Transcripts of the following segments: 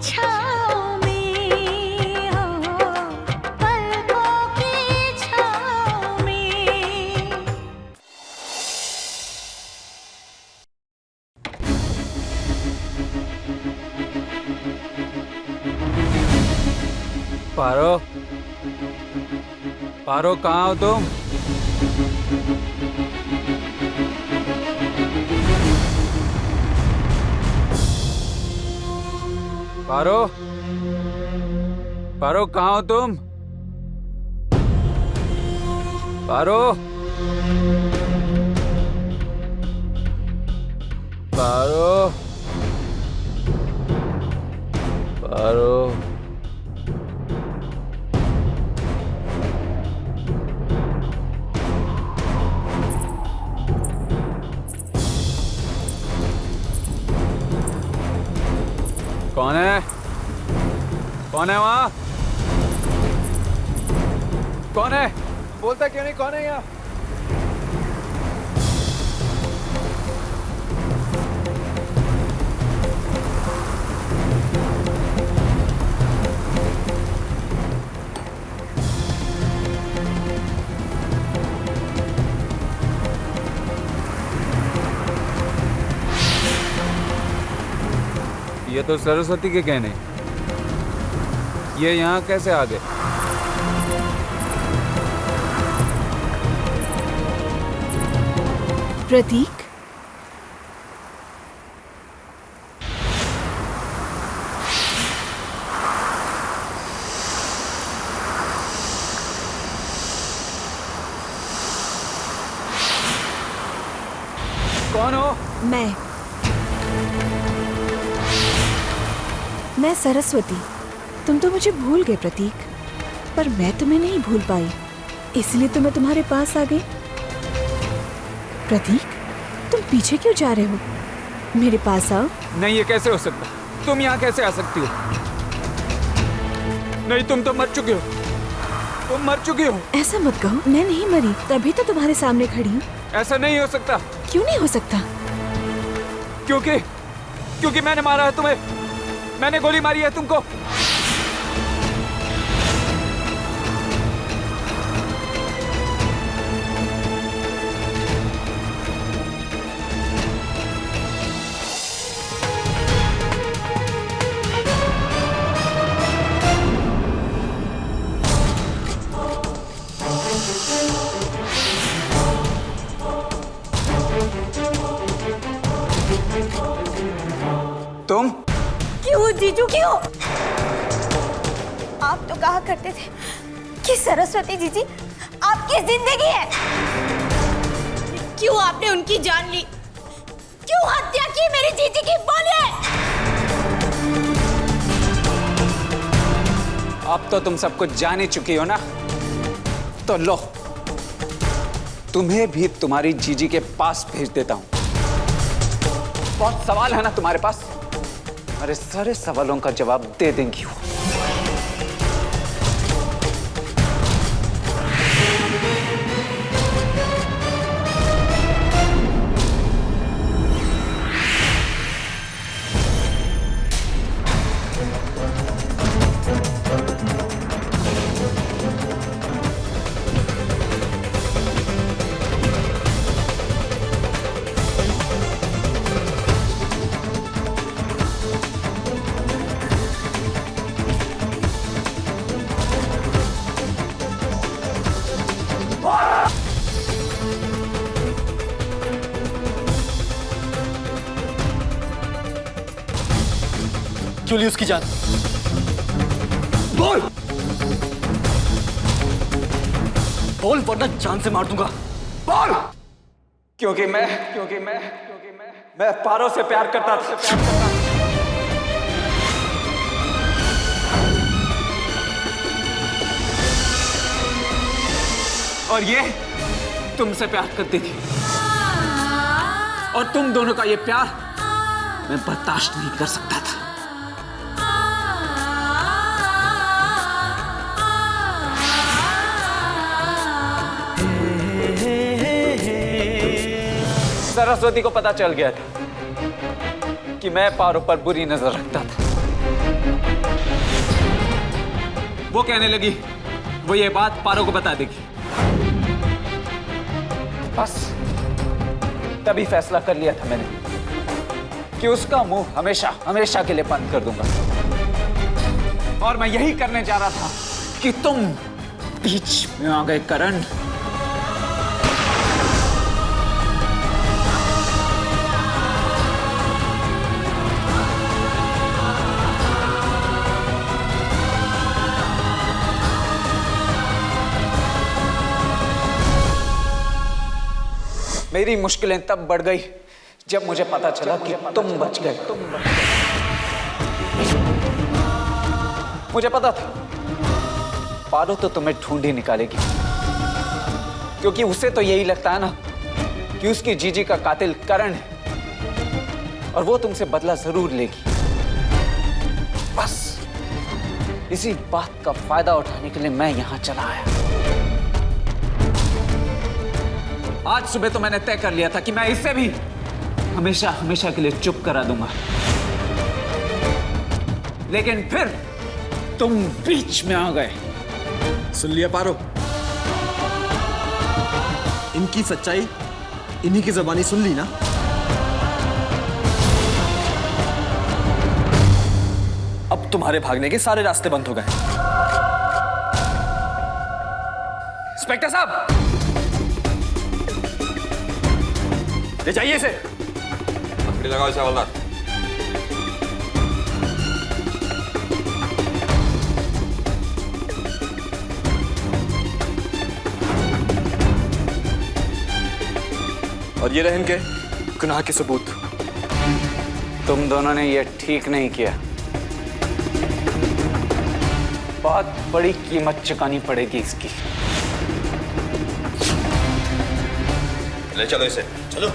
छाँव में हो, पलकों की छाँव में। पारो, पारो कहाँ हो तुम? पारो, पारो कहाँ हो तुम? पारो, पारो, पारो। कौन है? कौन है वहाँ? कौन है? बोलता क्यों नहीं? कौन है यहाँ? ये तो सरस्वती के कहने। ये यहाँ कैसे आ गए? प्रतीक, कौन हो? मैं सरस्वती। तुम तो मुझे भूल गए प्रतीक, पर मैं तुम्हें नहीं भूल पाई, इसलिए तो मैं तुम्हारे पास आ गई। प्रतीक, तुम पीछे क्यों जा रहे हो? मेरे पास आओ। नहीं, ये कैसे हो सकता? तुम यहाँ कैसे आ सकती हो? नहीं, तुम तो मर चुके हो। तुम मर चुकी हो। ऐसा मत कहो, मैं नहीं मरी, तभी तो तुम्हारे सामने खड़ी हूँ। ऐसा नहीं हो सकता। क्यों नहीं हो सकता? क्योंकि मैंने मारा है तुम्हें। मैंने गोली मारी है तुमको। तुम? क्यों जीजू क्यों? आप तो कहा करते थे कि सरस्वती जीजी आपकी जिंदगी है। क्यों आपने उनकी जान ली? क्यों हत्या की मेरी जीजी की? बोलिए। अब तो तुम सब कुछ जान ही चुकी हो ना, तो लो, तुम्हें भी तुम्हारी जीजी के पास भेज देता हूं। बहुत सवाल है ना तुम्हारे पास? मेरे सारे सवालों का जवाब दे देंगी वो। क्यों ली उसकी जान? बोल! बोल वरना जान से मार दूंगा। बोल! क्योंकि मैं पारो से प्यार करता था। और ये तुमसे प्यार करती थी, और तुम दोनों का ये प्यार मैं बर्दाश्त नहीं कर सकता था। सरस्वती को पता चल गया था कि मैं पारो पर बुरी नजर रखता था। वो कहने लगी वो ये बात पारो को बता देगी। बस तभी फैसला कर लिया था मैंने कि उसका मुंह हमेशा हमेशा के लिए बंद कर दूंगा। और मैं यही करने जा रहा था कि तुम बीच में आ गए करण। मेरी मुश्किलें तब बढ़ गई जब मुझे पता चला कि तुम बच गए। मुझे पता था पारो तो तुम्हें ढूंढ ही निकालेगी, क्योंकि उसे तो यही लगता है ना कि उसकी जीजी का कातिल करण है और वो तुमसे बदला जरूर लेगी। बस इसी बात का फायदा उठाने के लिए मैं यहां चला आया। आज सुबह तो मैंने तय कर लिया था कि मैं इसे भी हमेशा हमेशा के लिए चुप करा दूंगा, लेकिन फिर तुम बीच में आ गए। सुन लिया पारो, इनकी सच्चाई इन्हीं की ज़बानी सुन ली ना। अब तुम्हारे भागने के सारे रास्ते बंद हो गए। इंस्पेक्टर साहब, ले जाइए इसे। पकड़ी लगाओ इसे हवलदार। और ये रहे इनके गुनाह के सबूत। तुम दोनों ने ये ठीक नहीं किया। बहुत बड़ी कीमत चुकानी पड़ेगी इसकी। ले चलो इसे। चलो।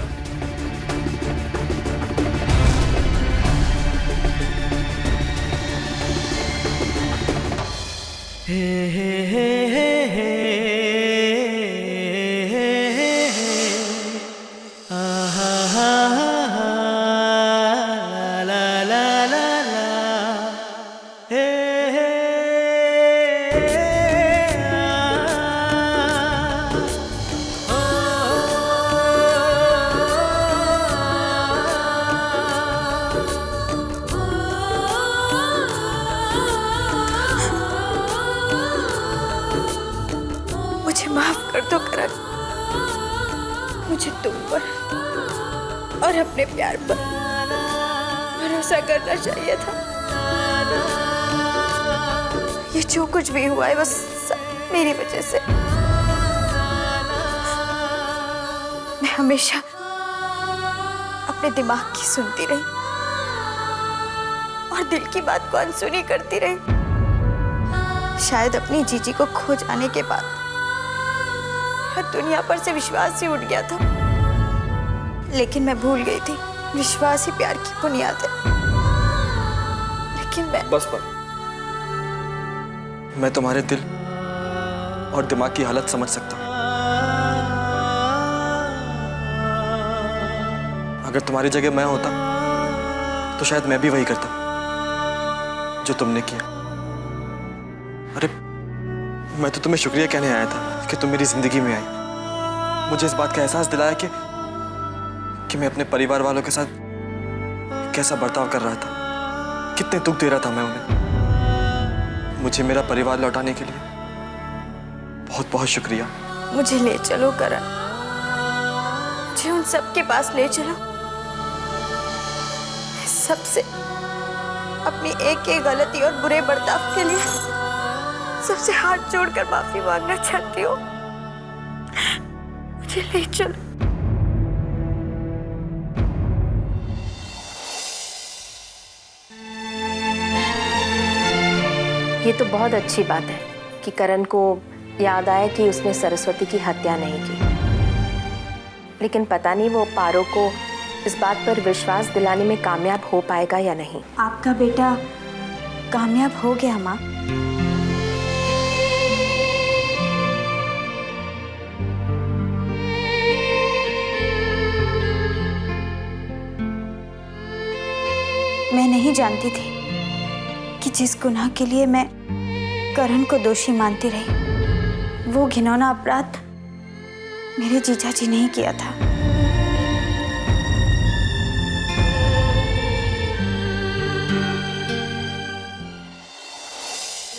माफ कर दो करण, मुझे तुम पर और अपने प्यार पर भरोसा करना चाहिए था। ये जो कुछ भी हुआ है बस सब मेरी वजह से। मैं हमेशा अपने दिमाग की सुनती रही और दिल की बात को अनसुनी करती रही। शायद अपनी जीजी को खो जाने के बाद दुनिया पर से विश्वास ही उठ गया था, लेकिन मैं भूल गई थी विश्वास ही प्यार की बुनियाद है। लेकिन बस पर मैं तुम्हारे दिल और दिमाग की हालत समझ सकता हूं। अगर तुम्हारी जगह मैं होता तो शायद मैं भी वही करता जो तुमने किया। अरे मैं तो तुम्हें शुक्रिया कहने आया था कि तुम मेरी जिंदगी में आई। मुझे इस बात का एहसास दिलाया कि मैं अपने परिवार वालों के साथ कैसा बर्ताव कर रहा था, कितने दुख दे रहा था मैं उन्हें। मुझे मेरा परिवार लौटाने के लिए बहुत बहुत शुक्रिया। मुझे ले चलो करण, मुझे उन सबके पास ले चलो। सबसे अपनी एक एक गलती और बुरे बर्ताव के लिए सबसे हाथ जोड़कर माफी मांगना चाहती हूँ। मुझे ले चलो। ये तो बहुत अच्छी बात है कि करण को याद आया कि उसने सरस्वती की हत्या नहीं की, लेकिन पता नहीं वो पारो को इस बात पर विश्वास दिलाने में कामयाब हो पाएगा या नहीं। आपका बेटा कामयाब हो गया माँ। मैं नहीं जानती थी कि जिस गुनाह के लिए मैं करण को दोषी मानती रही। वो घिनौना अपराध मेरे जीजा जी ने ही किया था।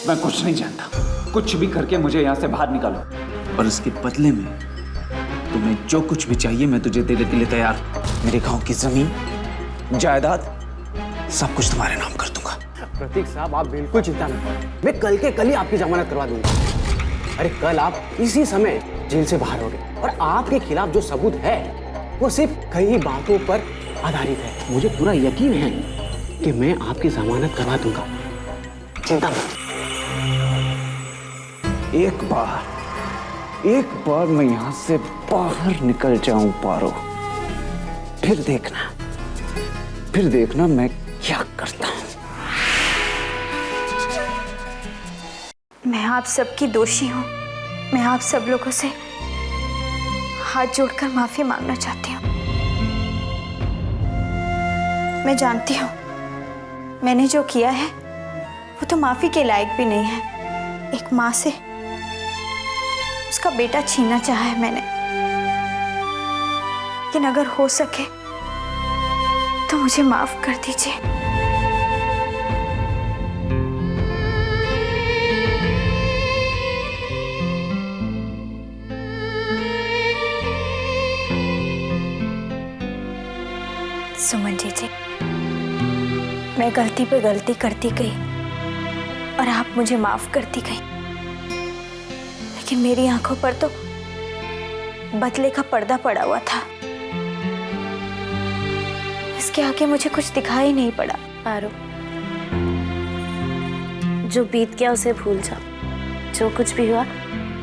मैं कुछ नहीं जानता। कुछ भी करके मुझे यहाँ से बाहर निकालो, और इसके बदले में तुम्हें जो कुछ भी चाहिए मैं तुझे देने के लिए तैयार हूं। मेरे गांव की जमीन, जायदाद, सब कुछ तुम्हारे नाम कर दूंगा। प्रतीक साहब, आप बिल्कुल चिंता न करें, मैं कल के कल ही आपकी जमानत करवा दूंगा। अरे कल आप इसी समय जेल से बाहर होंगे, और आपके खिलाफ जो सबूत है वो सिर्फ कई बातों पर आधारित है। मुझे पूरा यकीन है कि मैं आपकी जमानत करवा दूंगा, चिंता मत। एक बार मैं यहाँ से बाहर निकल जाऊं पारो, फिर देखना मैं क्या करता हूं। मैं आप सबकी दोषी हूँ। मैं आप सब लोगों से हाथ जोड़कर माफी मांगना चाहती हूँ। मैं जानती हूँ मैंने जो किया है वो तो माफी के लायक भी नहीं है। एक माँ से उसका बेटा छीनना चाहा है मैंने, लेकिन अगर हो सके तो मुझे माफ कर दीजिए। सुमन जी, मैं गलती पे गलती करती गई और आप मुझे माफ करती गई, लेकिन मेरी आंखों पर तो बदले का पर्दा पड़ा हुआ था। इसके आगे मुझे कुछ दिखाई नहीं पड़ा। पारो, जो बीत गया उसे भूल जाओ। जो कुछ भी हुआ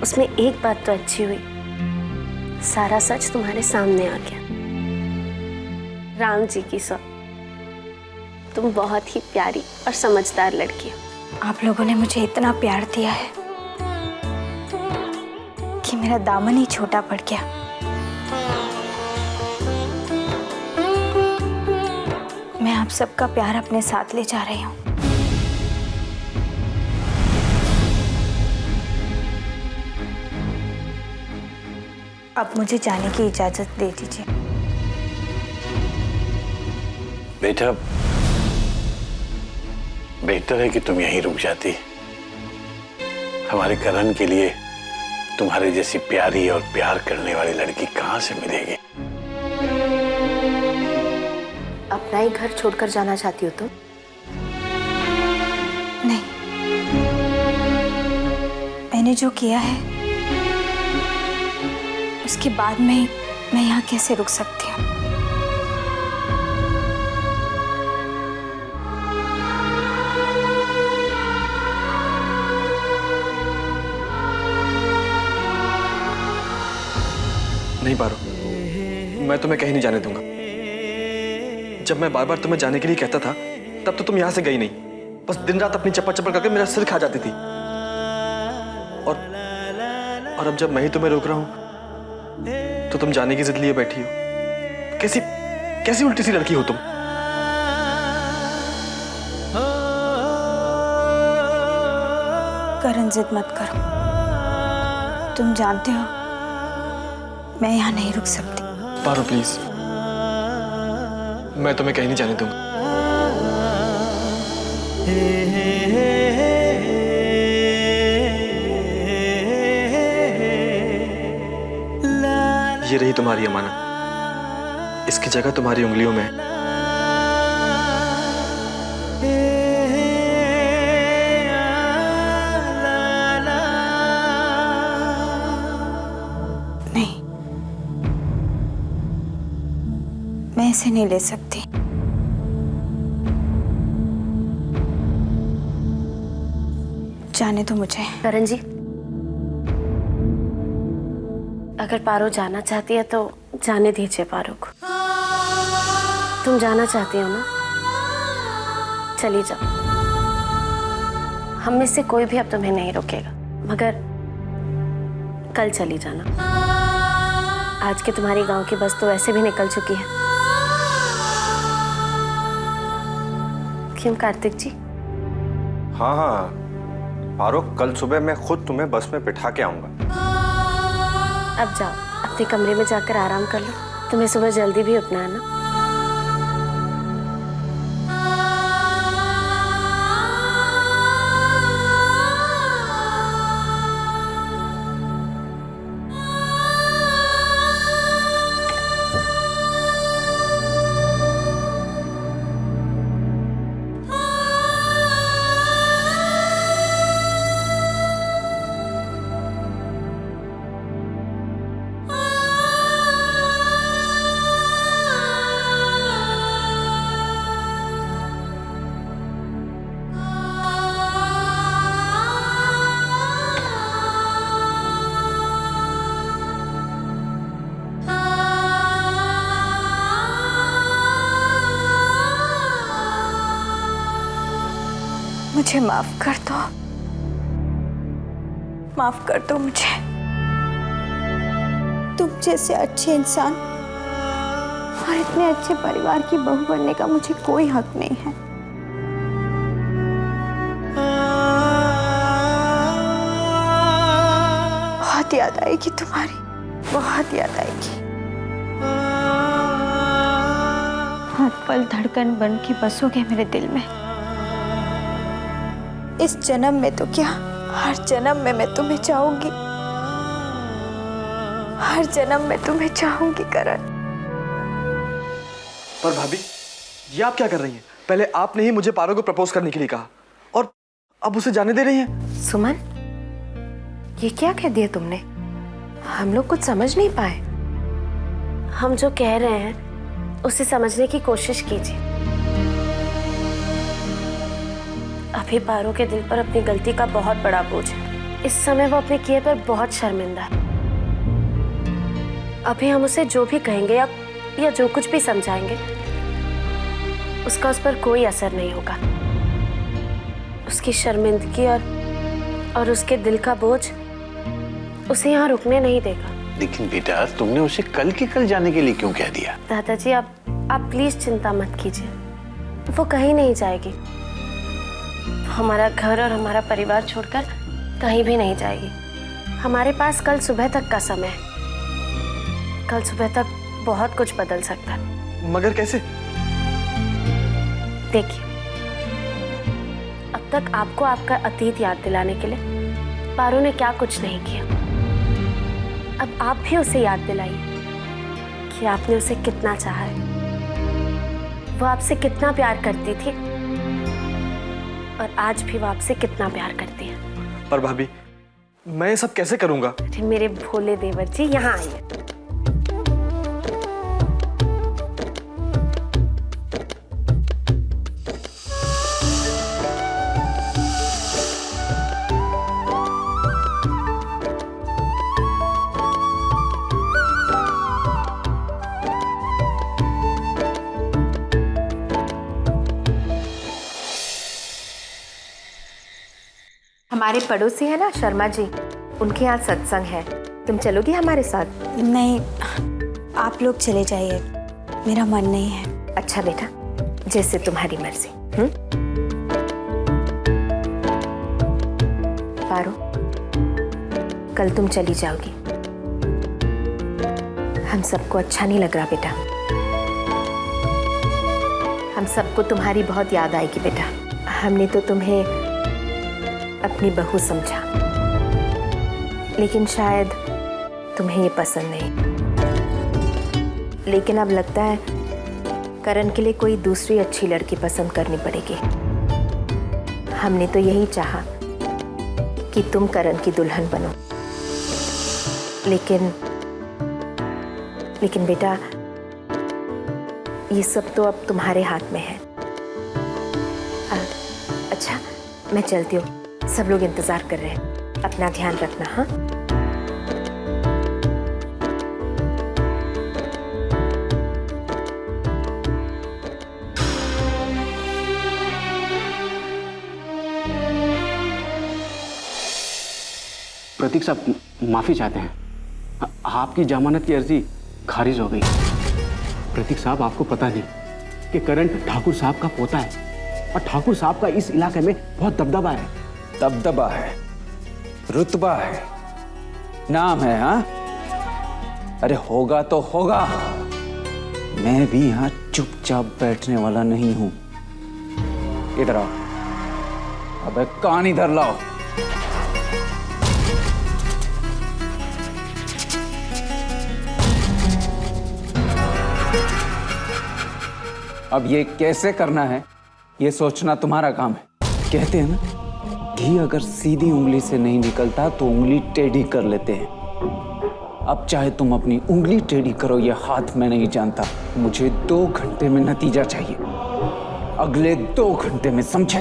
उसमें एक बात तो अच्छी हुई, सारा सच तुम्हारे सामने आ गया। राम जी की सौ, तुम बहुत ही प्यारी और समझदार लड़की हो। आप लोगों ने मुझे इतना प्यार दिया है कि मेरा दामन ही छोटा पड़ गया। मैं आप सबका प्यार अपने साथ ले जा रही हूँ। अब मुझे जाने की इजाजत दे दीजिए। बेटा, बेहतर है कि तुम यहीं रुक जाती। हमारे करण के लिए तुम्हारे जैसी प्यारी और प्यार करने वाली लड़की कहां से मिलेगी? अपना ही घर छोड़कर जाना चाहती हो तुम? नहीं, मैंने जो किया है उसके बाद मैं यहाँ कैसे रुक सकती हूँ? नहीं पारो, मैं तुम्हें कहीं नहीं जाने दूंगा। जब मैं बार बार तुम्हें जाने के लिए कहता था तब तो तुम यहां से गई नहीं, बस दिन रात अपनी चप्पा चप्पा करके मेरा सिर खा जाती थी। और अब जब मैं ही तुम्हें रोक रहा हूं तो तुम जाने की जिद लिए बैठी हो। कैसी कैसी उल्टी सी लड़की हो तुम। करण, जिद मत करो। तुम जानते हो मैं यहाँ नहीं रुक सकती। पारो प्लीज, मैं तुम्हें कहीं नहीं जाने दूंगा। ये रही तुम्हारी अमानत, इसकी जगह तुम्हारी उंगलियों में है। नहीं, मैं इसे नहीं ले सकती। जाने दो मुझे। करण जी, अगर पारो जाना चाहती है तो जाने दीजिए पारो को। तुम जाना चाहती हो ना, चली जाओ। हम में से कोई भी अब तुम्हें नहीं रोकेगा, मगर कल चली जाना। आज के तुम्हारी गांव की बस तो वैसे भी निकल चुकी है। क्यों कार्तिक जी? हाँ हाँ, पारो, कल सुबह मैं खुद तुम्हें बस में बिठा के आऊंगा। अब जाओ, अपने कमरे में जाकर आराम कर लो। तुम्हें सुबह जल्दी भी उठना है ना। मुझे माफ कर दो, माफ कर दो मुझे। तुम जैसे अच्छे इंसान और इतने अच्छे परिवार की बहू बनने का मुझे कोई हक नहीं है। बहुत याद आएगी तुम्हारी, बहुत याद आएगी। हर पल धड़कन बन के बसोगे मेरे दिल में। इस जन्म में तो क्या, हर जन्म में मैं तुम्हें चाहूंगी, हर जन्म में तुम्हें चाहूंगी करण। पर भाभी, ये आप क्या कर रही हैं? पहले आपने ही मुझे पारो को प्रपोज करने के लिए कहा और अब उसे जाने दे रही हैं। सुमन, ये क्या कह दिया तुमने? हम लोग कुछ समझ नहीं पाए। हम जो कह रहे हैं उसे समझने की कोशिश कीजिए। अभी पारो के दिल पर अपनी गलती का बहुत बड़ा बोझ है। इस समय वो अपने किए पर बहुत शर्मिंदा है। अभी हम उसे जो भी कहेंगे या जो कुछ भी समझाएंगे, उसका उस पर कोई असर नहीं होगा। उसकी शर्मिंदगी और उसके दिल का बोझ उसे यहाँ रुकने नहीं देगा। लेकिन बेटा, तुमने उसे कल के कल जाने के लिए क्यों कह दिया? दादाजी, आप प्लीज चिंता मत कीजिए। वो कहीं नहीं जाएगी। हमारा घर और हमारा परिवार छोड़कर कहीं भी नहीं जाएगी। हमारे पास कल सुबह तक का समय है। कल सुबह तक बहुत कुछ बदल सकता है। मगर कैसे? देखिए, अब तक आपको आपका अतीत याद दिलाने के लिए पारो ने क्या कुछ नहीं किया। अब आप भी उसे याद दिलाइए कि आपने उसे कितना चाहा है। वो आपसे कितना प्यार करती थी और आज भी वो आपसे कितना प्यार करती है। पर भाभी, मैं ये सब कैसे करूंगा? अरे मेरे भोले देवर जी, यहाँ आइए। हमारे पड़ोसी है ना शर्मा जी, उनके यहाँ सत्संग है। तुम चलोगी हमारे साथ? नहीं, आप लोग चले जाइए, मेरा मन नहीं है। अच्छा बेटा, जैसे तुम्हारी मर्जी। पारो, कल तुम चली जाओगी। हम सबको अच्छा नहीं लग रहा बेटा। हम सबको तुम्हारी बहुत याद आएगी बेटा। हमने तो तुम्हें अपनी बहू समझा, लेकिन शायद तुम्हें ये पसंद नहीं। लेकिन अब लगता है करण के लिए कोई दूसरी अच्छी लड़की पसंद करनी पड़ेगी। हमने तो यही चाहा कि तुम करण की दुल्हन बनो, लेकिन बेटा, ये सब तो अब तुम्हारे हाथ में है। अच्छा, मैं चलती हूँ, सब लोग इंतजार कर रहे हैं। अपना ध्यान रखना। हाँ, प्रतीक साहब, माफी चाहते हैं। आपकी जमानत की अर्जी खारिज हो गई। प्रतीक साहब, आपको पता नहीं कि करण ठाकुर साहब का पोता है और ठाकुर साहब का इस इलाके में बहुत दबदबा है। दबदबा है, रुतबा है, नाम है। हाँ, अरे होगा तो होगा। मैं भी यहां चुपचाप बैठने वाला नहीं हूं। इधर आओ। अबे कान इधर लाओ। अब ये कैसे करना है, ये सोचना तुम्हारा काम है। कहते हैं ना, घी अगर सीधी उंगली से नहीं निकलता तो उंगली टेढ़ी कर लेते हैं। अब चाहे तुम अपनी उंगली टेढ़ी करो या हाथ, में नहीं जानता। मुझे 2 घंटे में नतीजा चाहिए, अगले 2 घंटे में, समझे?